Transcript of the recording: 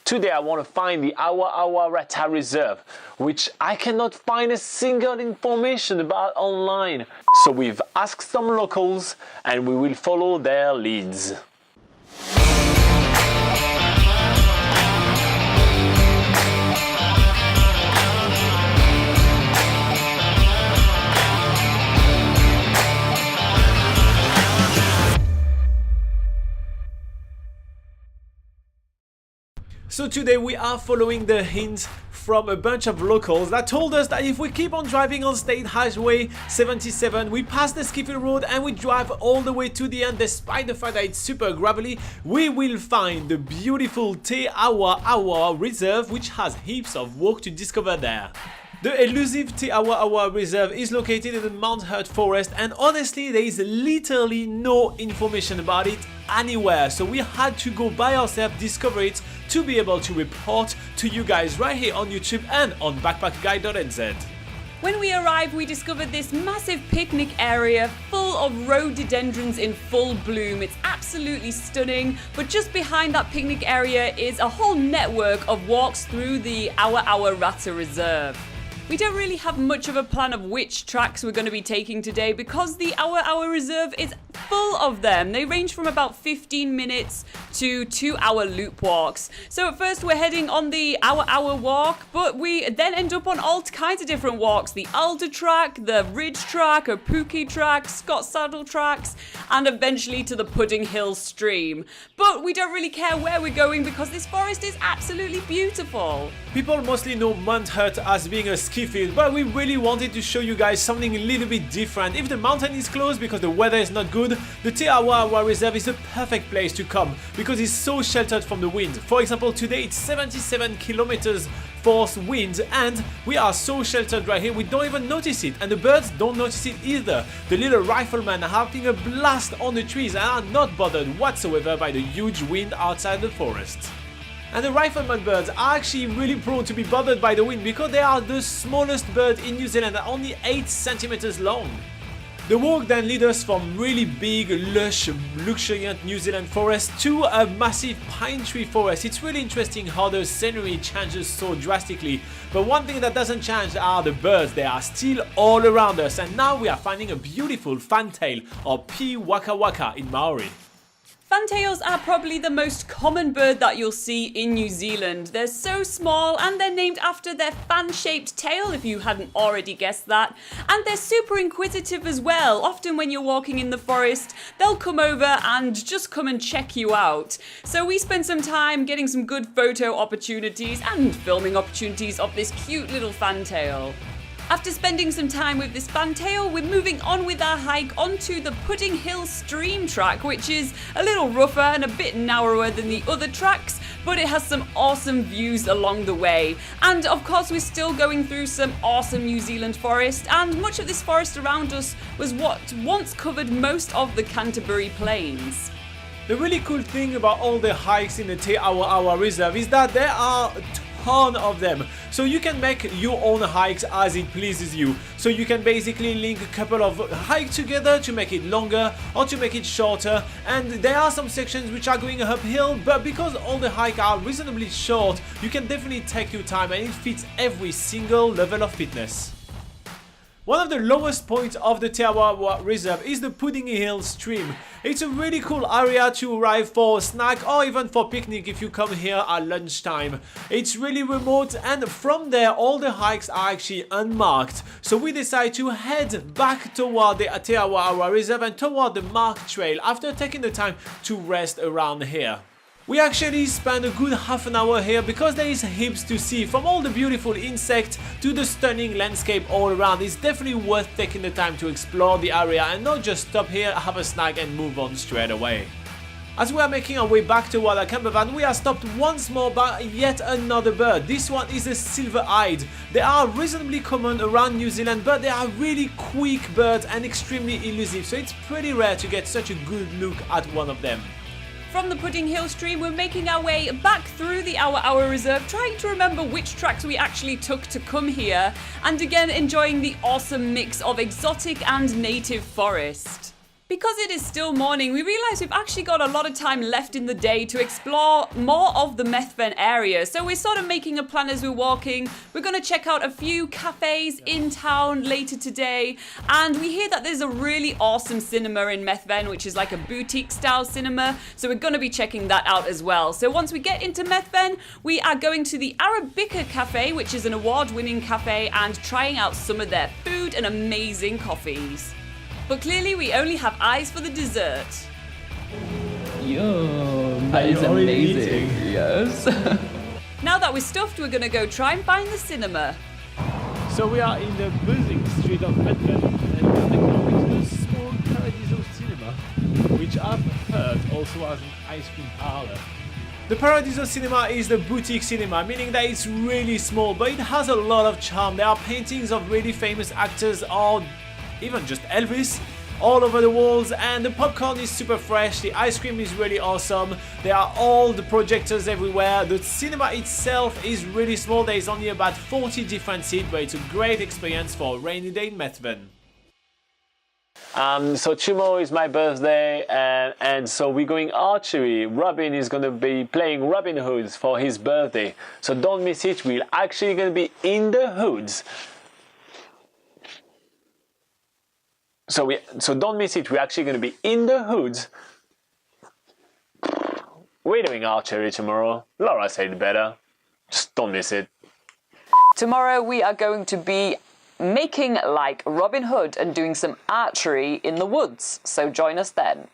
Today I want to find the Awa Awa Reserve, which I cannot find a single information about online. So we've asked some locals and we will follow their leads. So today we are following the hints from a bunch of locals that told us that if we keep on driving on State Highway 77, we pass the Skiffle Road and we drive all the way to the end, despite the fact that it's super gravelly, we will find the beautiful Awa Awa Reserve, which has heaps of work to discover there. The elusive Awa Awa Reserve is located in the Mt Hutt Forest, and honestly there is literally no information about it anywhere, so we had to go by ourselves, discover it, to be able to report to you guys right here on YouTube and on backpackguide.nz. When we arrived, we discovered this massive picnic area full of rhododendrons in full bloom. It's absolutely stunning, but just behind that picnic area is a whole network of walks through the Awa Awa Rata Reserve. We don't really have much of a plan of which tracks we're going to be taking today because the Awa Awa Reserve is full of them. They range from about 15 minutes to 2-hour loop walks. So at first we're heading on the Awa Awa walk, but we then end up on all kinds of different walks. The Alder track, the Ridge track, a Pookie track, Scott Saddle tracks, and eventually to the Pudding Hill stream. But we don't really care where we're going because this forest is absolutely beautiful. People mostly know Mt Hutt as being a ski field, but we really wanted to show you guys something a little bit different. If the mountain is closed because the weather is not good, the Awa Awa Reserve is a perfect place to come because it's so sheltered from the wind. For example, today it's 77 kilometers force wind and we are so sheltered right here we don't even notice it, and the birds don't notice it either. The little rifleman are having a blast on the trees and are not bothered whatsoever by the huge wind outside the forest. And the rifleman birds are actually really prone to be bothered by the wind because they are the smallest bird in New Zealand, only 8 centimeters long. The walk then leads us from really big, lush, luxuriant New Zealand forest to a massive pine tree forest. It's really interesting how the scenery changes so drastically, but one thing that doesn't change are the birds. They are still all around us, and now we are finding a beautiful fantail, or P waka waka in Maori. Fantails are probably the most common bird that you'll see in New Zealand. They're so small and they're named after their fan-shaped tail, if you hadn't already guessed that. And they're super inquisitive as well. Often when you're walking in the forest, they'll come over and just come and check you out. So we spent some time getting some good photo opportunities and filming opportunities of this cute little fantail. After spending some time with this fantail, we're moving on with our hike onto the Pudding Hill stream track, which is a little rougher and a bit narrower than the other tracks, but it has some awesome views along the way. And of course we're still going through some awesome New Zealand forest, and much of this forest around us was what once covered most of the Canterbury Plains. The really cool thing about all the hikes in the Awa Awa Reserve is that there are ton of them, so you can make your own hikes as it pleases you. So you can basically link a couple of hikes together to make it longer or to make it shorter, and there are some sections which are going uphill, but because all the hikes are reasonably short, you can definitely take your time and it fits every single level of fitness. One of the lowest points of the Awa Awa Reserve is the Pudding Hill stream. It's a really cool area to arrive for a snack or even for picnic if you come here at lunchtime. It's really remote, and from there all the hikes are actually unmarked. So we decide to head back toward the Awa Awa Reserve and toward the marked trail after taking the time to rest around here. We actually spent a good half an hour here because there is heaps to see, from all the beautiful insects to the stunning landscape all around. It's definitely worth taking the time to explore the area and not just stop here, have a snack and move on straight away. As we are making our way back toward our camper van, we are stopped once more by yet another bird. This one is a silver-eyed. They are reasonably common around New Zealand, but they are really quick birds and extremely elusive, so it's pretty rare to get such a good look at one of them. From the Pudding Hill stream, we're making our way back through the Awa Awa Reserve, trying to remember which tracks we actually took to come here, and again enjoying the awesome mix of exotic and native forest. Because it is still morning, we realise we've actually got a lot of time left in the day to explore more of the Methven area. So we're sort of making a plan as we're walking. We're going to check out a few cafes in town later today. And we hear that there's a really awesome cinema in Methven, which is like a boutique style cinema. So we're going to be checking that out as well. So once we get into Methven, we are going to the Arabica Cafe, which is an award-winning cafe, and trying out some of their food and amazing coffees. But clearly we only have eyes for the dessert. Yum, that is amazing. Yes. Now that we're stuffed, we're gonna go try and find the cinema. So we are in the buzzing street of Methven, and we are now into the small Paradiso Cinema, which I've heard also has an ice cream parlor. The Paradiso Cinema is the boutique cinema, meaning that it's really small, but it has a lot of charm. There are paintings of really famous actors, or even just Elvis, all over the walls, and the popcorn is super fresh, the ice cream is really awesome, there are all the projectors everywhere, the cinema itself is really small, there is only about 40 different seats, but it's a great experience for a rainy day in Methven. So tomorrow is my birthday, and so we're going archery. Robin is going to be playing Robin Hoods for his birthday, so don't miss it. We're actually going to be in the hoods. So don't miss it. We're actually going to be in the hoods. We're doing archery tomorrow. Laura said it better. Just don't miss it. Tomorrow we are going to be making like Robin Hood and doing some archery in the woods. So join us then.